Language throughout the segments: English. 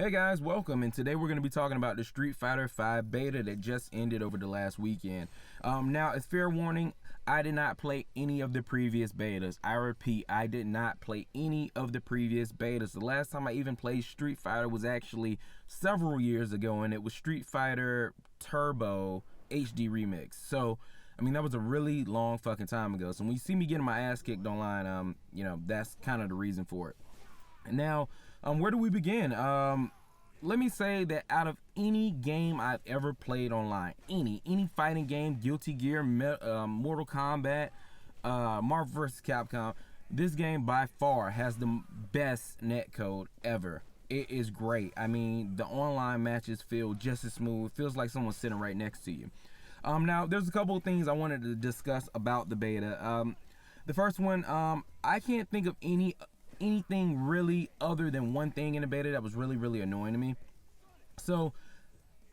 Hey guys, welcome, and today we're going to be talking about the Street Fighter V beta that just ended over the last weekend. Now, as fair warning, I did not play any of the previous betas. I repeat, I did not play any of the previous betas. The last time I even played Street Fighter was actually several years ago, and it was Street Fighter Turbo HD Remix. So, I mean, that was a really long fucking time ago. So when you see me getting my ass kicked online, you know, that's kind of the reason for it. And now, where do we begin? Let me say that out of any game I've ever played online, any fighting game, Guilty Gear, Mortal Kombat, Marvel vs. Capcom, this game by far has the best netcode ever. It is great. I mean, the online matches feel just as smooth. It feels like someone's sitting right next to you. Now, there's a couple of things I wanted to discuss about the beta. The first one, I can't think of anything really other than one thing in the beta that was really annoying to me. So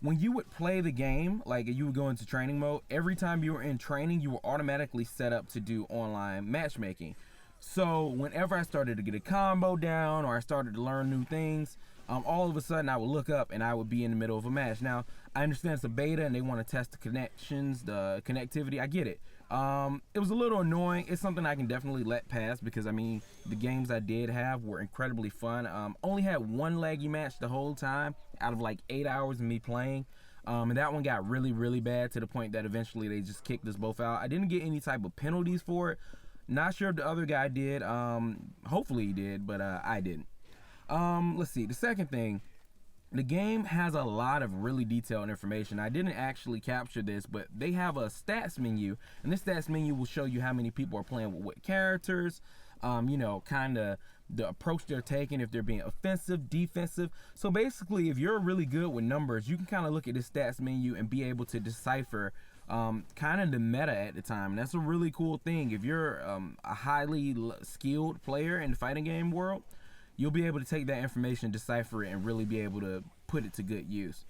when you would play the game, like you would go into training mode, every time you were in training, you were automatically set up to do online matchmaking. So whenever I started to get a combo down or I started to learn new things, all of a sudden I would look up and I would be in the middle of a match. Now, I understand it's a beta and they want to test the connections, the connectivity. I get it. It was a little annoying. It's something I can definitely let pass because, I mean, the games I did have were incredibly fun. Only had one laggy match the whole time out of like 8 hours of me playing. And that one got really bad to the point that eventually they just kicked us both out. I didn't get any type of penalties for it. Not sure if the other guy did. Hopefully he did, but I didn't. Let's see. The second thing, the game has a lot of really detailed information. I didn't actually capture this, but they have a stats menu, and this stats menu will show you how many people are playing with what characters, you know, kind of the approach they're taking, if they're being offensive, defensive. So basically, if you're really good with numbers, you can kind of look at this stats menu and be able to decipher kind of the meta at the time. And that's a really cool thing. If you're a highly skilled player in the fighting game world, you'll be able to take that information, decipher it, and really be able to put it to good use.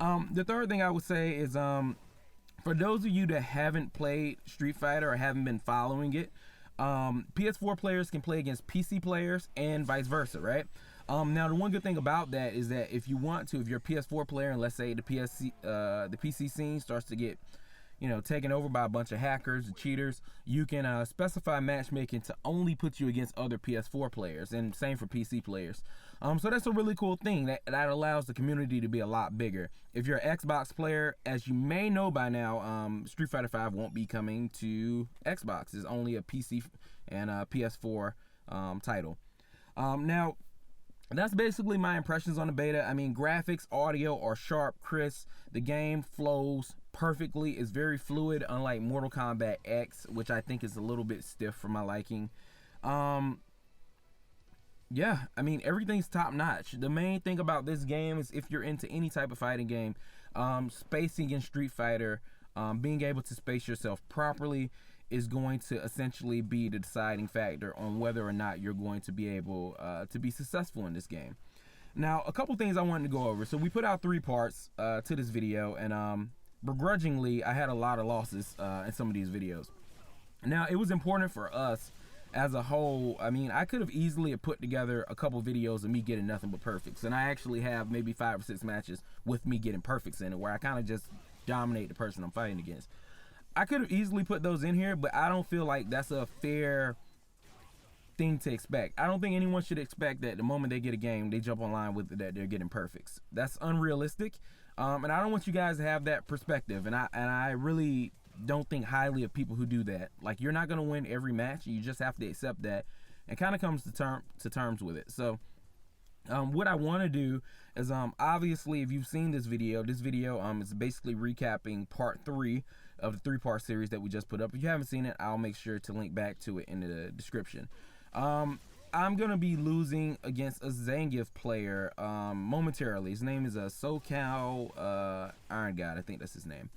The third thing I would say is, for those of you that haven't played Street Fighter or haven't been following it, PS4 players can play against PC players and vice versa, right? Now, the one good thing about that is that if you want to, if you're a PS4 player and let's say the PC scene starts to get, you know, taken over by a bunch of hackers and cheaters, you can specify matchmaking to only put you against other PS4 players, and same for PC players. So that's a really cool thing that allows the community to be a lot bigger. If you're an Xbox player, as you may know by now, Street Fighter V won't be coming to Xbox. It's only a PC and a PS4 title. Now, that's basically my impressions on the beta. I mean, graphics, audio are sharp, crisp. The game flows perfectly. It's very fluid, unlike Mortal Kombat X, which I think is a little bit stiff for my liking. Yeah, I mean, everything's top notch. The main thing about this game is if you're into any type of fighting game, spacing in Street Fighter, being able to space yourself properly is going to essentially be the deciding factor on whether or not you're going to be able to be successful in this game. Now, a couple things I wanted to go over. So we put out 3 parts to this video, and begrudgingly, I had a lot of losses in some of these videos. Now, it was important for us as a whole. I mean, I could have easily put together a couple videos of me getting nothing but perfects, and I actually have maybe 5 or 6 matches with me getting perfects in it, where I kind of just dominate the person I'm fighting against. I could have easily put those in here, but I don't feel like that's a fair thing to expect. I don't think anyone should expect that the moment they get a game, they jump online with it, that they're getting perfects. That's unrealistic, and I don't want you guys to have that perspective. And I really don't think highly of people who do that. Like, you're not going to win every match. You just have to accept that and kind of comes to terms with it. So what I want to do is, obviously, if you've seen this video is basically recapping part 3 of the 3-part series that we just put up. If you haven't seen it, I'll make sure to link back to it in the description. I'm going to be losing against a Zangief player momentarily. His name is SoCal Iron God, I think that's his name.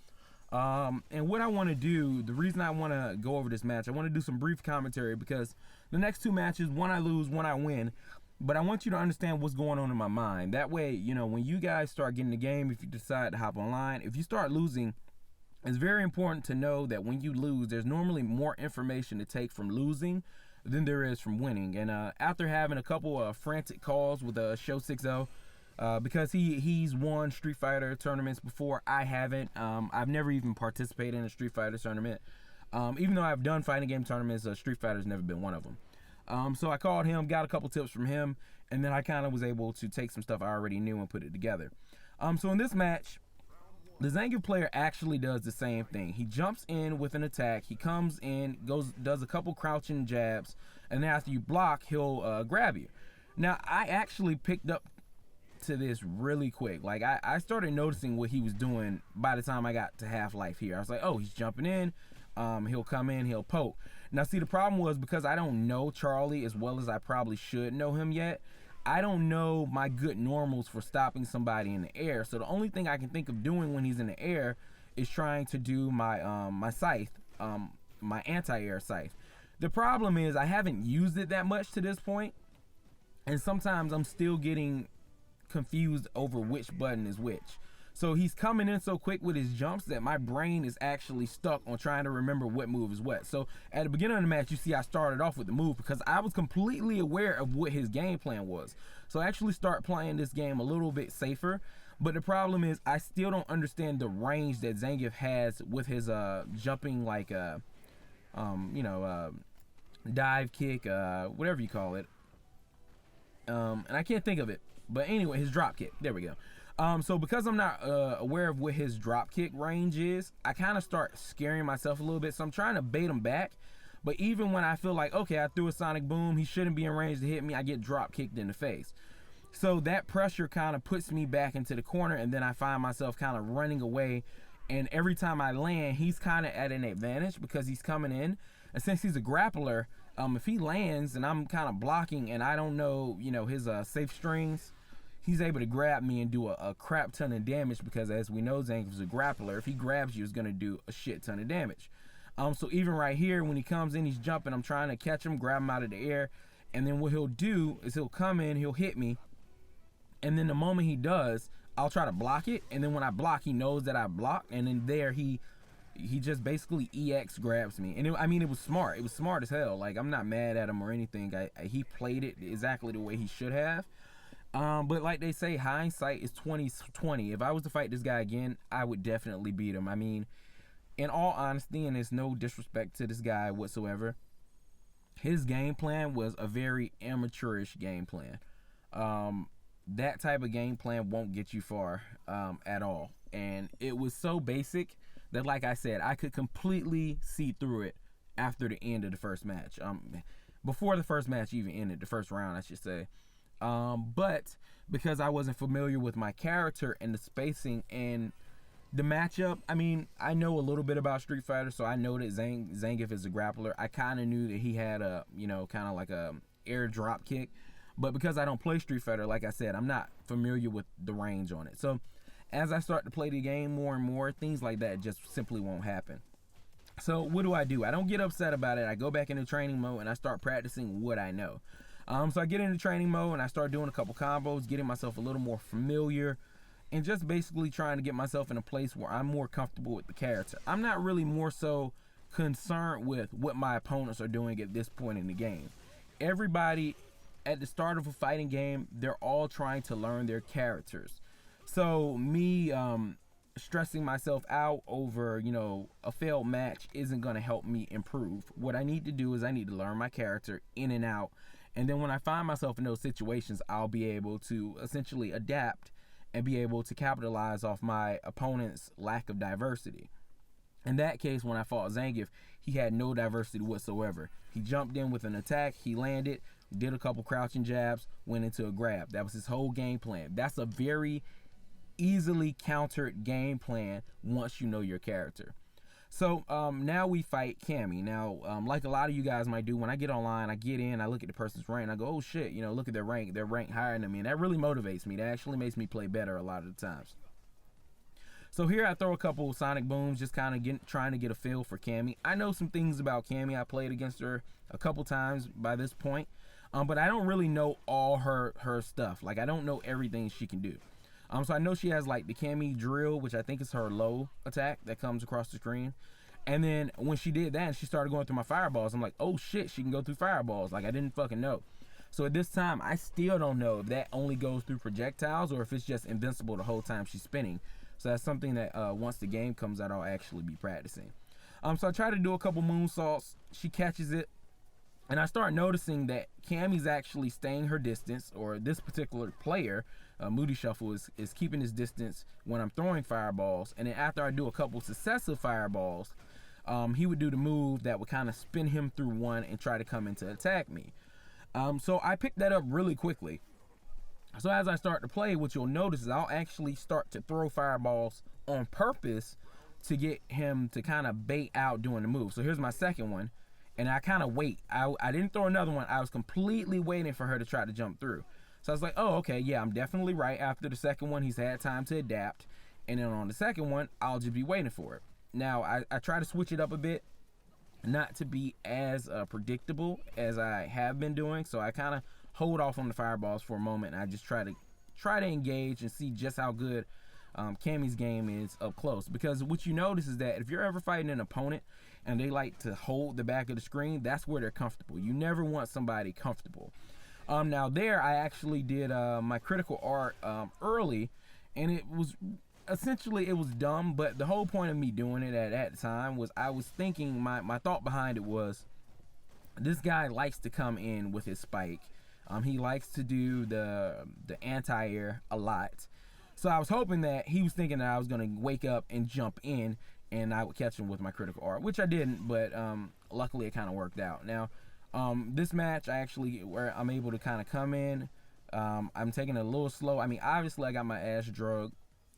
And what I want to do, the reason I want to go over this match, I want to do some brief commentary because the next 2 matches, one I lose, one I win. But I want you to understand what's going on in my mind. That way, you know, when you guys start getting the game, if you decide to hop online, if you start losing, it's very important to know that when you lose, there's normally more information to take from losing than there is from winning. And after having a couple of frantic calls with Show 60, because he's won Street Fighter tournaments before. I haven't. I've never even participated in a Street Fighter tournament. Even though I've done fighting game tournaments, Street Fighter's never been one of them. So I called him, got a couple tips from him, and then I kind of was able to take some stuff I already knew and put it together. So in this match, the Zangief player actually does the same thing. He jumps in with an attack. He comes in, does a couple crouching jabs, and then after you block, he'll grab you. Now, I actually picked up to this really quick. Like, I started noticing what he was doing by the time I got to half-life here. I was like, oh, he's jumping in. He'll come in, he'll poke. Now, see, the problem was because I don't know Charlie as well as I probably should know him yet, I don't know my good normals for stopping somebody in the air. So the only thing I can think of doing when he's in the air is trying to do my my scythe, my anti-air scythe. The problem is I haven't used it that much to this point, and sometimes I'm still getting confused over which button is which. So he's coming in so quick with his jumps that my brain is actually stuck on trying to remember what move is what. So at the beginning of the match, you see I started off with the move because I was completely aware of what his game plan was. So I actually start playing this game a little bit safer. But the problem is I still don't understand the range that Zangief has with his jumping, like dive kick, whatever you call it. And I can't think of it. But anyway, his drop kick. There we go. So because I'm not aware of what his drop kick range is, I kind of start scaring myself a little bit. So I'm trying to bait him back. But even when I feel like, okay, I threw a sonic boom, he shouldn't be in range to hit me, I get drop kicked in the face. So that pressure kind of puts me back into the corner, and then I find myself kind of running away. And every time I land, he's kind of at an advantage because he's coming in. And since he's a grappler, if he lands and I'm kind of blocking and I don't know, his safe strings, he's able to grab me and do a crap ton of damage because, as we know, Zangief is a grappler. If he grabs you, it's going to do a shit ton of damage. So even right here, when he comes in, he's jumping. I'm trying to catch him, grab him out of the air. And then what he'll do is he'll come in, he'll hit me. And then the moment he does, I'll try to block it. And then when I block, he knows that I blocked. And then there, he just basically EX grabs me. And it was smart. It was smart as hell. Like, I'm not mad at him or anything. He played it exactly the way he should have. But like they say, hindsight is 20/20. If I was to fight this guy again, I would definitely beat him. I mean, in all honesty, and there's no disrespect to this guy whatsoever, his game plan was a very amateurish game plan. That type of game plan won't get you far at all. And it was so basic that, like I said, I could completely see through it after the end of the first match. Before the first match even ended, the first round, I should say. But because I wasn't familiar with my character and the spacing and the matchup, I mean, I know a little bit about Street Fighter, so I know that Zangief is a grappler. I kind of knew that he had a, kind of like a air drop kick. But because I don't play Street Fighter, like I said, I'm not familiar with the range on it. So as I start to play the game more and more, things like that just simply won't happen. So what do? I don't get upset about it. I go back into training mode and I start practicing what I know. So I get into training mode and I start doing a couple combos, getting myself a little more familiar, and just basically trying to get myself in a place where I'm more comfortable with the character. I'm not really more so concerned with what my opponents are doing at this point in the game. Everybody at the start of a fighting game, they're all trying to learn their characters. So me stressing myself out over, a failed match isn't going to help me improve. What I need to do is I need to learn my character in and out. And then when I find myself in those situations, I'll be able to essentially adapt and be able to capitalize off my opponent's lack of diversity. In that case, when I fought Zangief, he had no diversity whatsoever. He jumped in with an attack, he landed, did a couple crouching jabs, went into a grab. That was his whole game plan. That's a very easily countered game plan once you know your character. So now we fight Cammy. Now, like a lot of you guys might do, when I get online, I get in, I look at the person's rank, and I go, oh shit, look at their rank. They're ranked higher than me, and that really motivates me. That actually makes me play better a lot of the times. So here I throw a couple of sonic booms, just kind of trying to get a feel for Cammy. I know some things about Cammy. I played against her a couple times by this point, but I don't really know all her stuff. Like, I don't know everything she can do. So I know she has like the Cammy drill, which I think is her low attack that comes across the screen. And then when she did that and she started going through my fireballs, I'm like, oh shit, she can go through fireballs. Like, I didn't fucking know. So at this time, I still don't know if that only goes through projectiles or if it's just invincible the whole time she's spinning. So that's something that once the game comes out, I'll actually be practicing. So I try to do a couple moonsaults. She catches it, and I start noticing that Cammy's actually staying her distance, or this particular player, Moody Shuffle, is keeping his distance when I'm throwing fireballs. And then after I do a couple successive fireballs, he would do the move that would kind of spin him through one and try to come in to attack me. So I picked that up really quickly. So as I start to play, what you'll notice is I'll actually start to throw fireballs on purpose to get him to kind of bait out doing the move. So here's my second one, and I kind of wait. I didn't throw another one. I was completely waiting for her to try to jump through. So I was like, oh, okay, yeah, I'm definitely right. After the second one, he's had time to adapt. And then on the second one, I'll just be waiting for it. Now, I try to switch it up a bit, not to be as predictable as I have been doing. So I kind of hold off on the fireballs for a moment, and I just try to engage and see just how good Cammy's game is up close. Because what you notice is that if you're ever fighting an opponent and they like to hold the back of the screen, that's where they're comfortable. You never want somebody comfortable. Now there, I actually did my critical art early, and it was essentially, it was dumb, but the whole point of me doing it at that time was I was thinking, my thought behind it was, this guy likes to come in with his spike. He likes to do the anti-air a lot. So I was hoping that he was thinking that I was going to wake up and jump in and I would catch him with my critical art, which I didn't, but luckily it kind of worked out. Now, this match, where I'm able to kind of come in, I'm taking it a little slow. I mean, obviously I got my ass drugged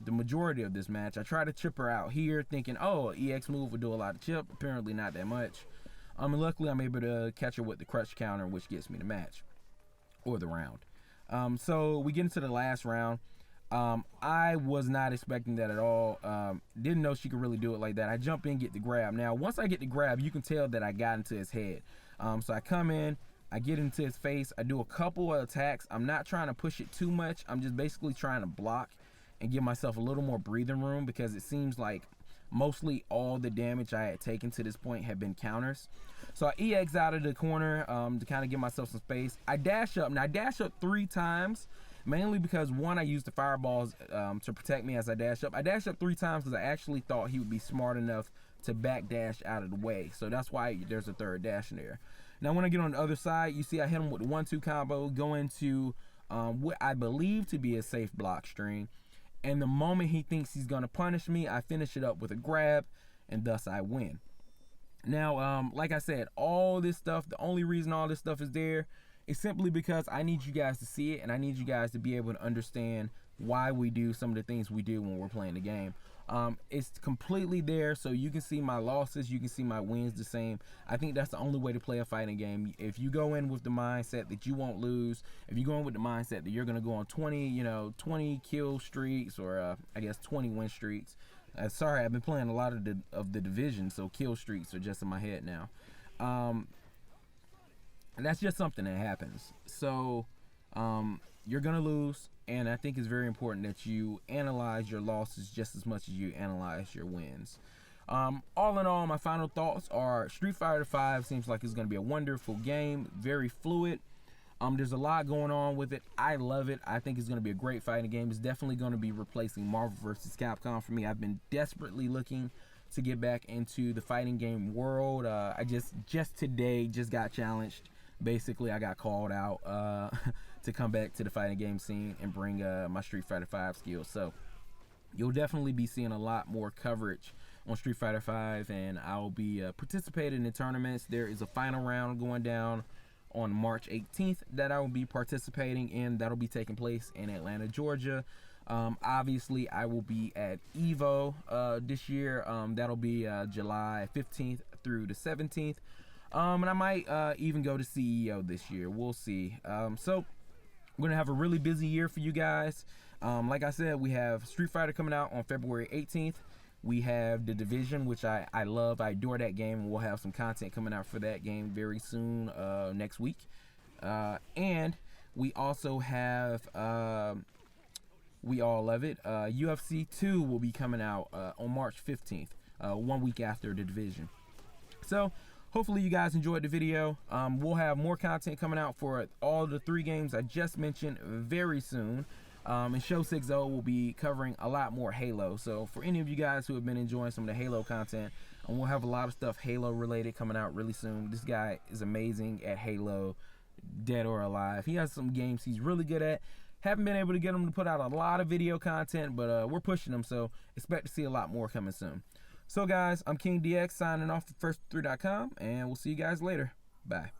the majority of this match. I try to chip her out here thinking, oh, EX move would do a lot of chip. Apparently not that much. And luckily I'm able to catch her with the crutch counter, which gets me the match. Or the round. So we get into the last round. I was not expecting that at all. Didn't know she could really do it like that. I jump in, get the grab. Now, once I get the grab, you can tell that I got into his head. So I come in, I get into his face, I do a couple of attacks. I'm not trying to push it too much. I'm just basically trying to block and give myself a little more breathing room, because it seems like mostly all the damage I had taken to this point had been counters. So I EX out of the corner to kind of give myself some space. I dash up. Now I dash up 3 times, mainly because one, I used the fireballs to protect me as I dash up. I dashed up 3 times because I actually thought he would be smart enough to back dash out of the way. So that's why there's a third dash in there. Now when I get on the other side, you see I hit him with the 1-2 combo, go into what I believe to be a safe block string. And the moment he thinks he's going to punish me, I finish it up with a grab, and thus I win. Now, like I said, all this stuff, the only reason all this stuff is there is simply because I need you guys to see it, and I need you guys to be able to understand why we do some of the things we do when we're playing the game. It's completely there, so you can see my losses, you can see my wins the same. I think that's the only way to play a fighting game. If you go in with the mindset that you won't lose, if you go in with the mindset that you're going to go on 20 kill streaks, or I guess 20 win streaks. Sorry, I've been playing a lot of the division, so kill streaks are just in my head now. And that's just something that happens. So you're going to lose. And I think it's very important that you analyze your losses just as much as you analyze your wins. All in all, my final thoughts are Street Fighter V seems like it's going to be a wonderful game, very fluid. There's a lot going on with it. I love it. I think it's going to be a great fighting game. It's definitely going to be replacing Marvel vs. Capcom for me. I've been desperately looking to get back into the fighting game world. I just today got challenged. Basically, I got called out to come back to the fighting game scene and bring my Street Fighter V skills. So you'll definitely be seeing a lot more coverage on Street Fighter V, and I'll be participating in tournaments. There is a final round going down on March 18th that I will be participating in. That'll be taking place in Atlanta, Georgia. Obviously, I will be at EVO this year. That'll be July 15th through the 17th. And I might even go to CEO this year. We'll see. So we're going to have a really busy year for you guys. Like I said, we have Street Fighter coming out on February 18th. We have The Division, which I love. I adore that game. We'll have some content coming out for that game very soon, next week. And we also have, we all love it, UFC 2 will be coming out on March 15th, 1 week after The Division. So hopefully you guys enjoyed the video. We'll have more content coming out for all the 3 games I just mentioned very soon. And Show 6 will be covering a lot more Halo. So for any of you guys who have been enjoying some of the Halo content, we'll have a lot of stuff Halo related coming out really soon. This guy is amazing at Halo, dead or alive. He has some games he's really good at. Haven't been able to get him to put out a lot of video content, but we're pushing him, so expect to see a lot more coming soon. So guys, I'm KingDX signing off for first3.com, and we'll see you guys later. Bye.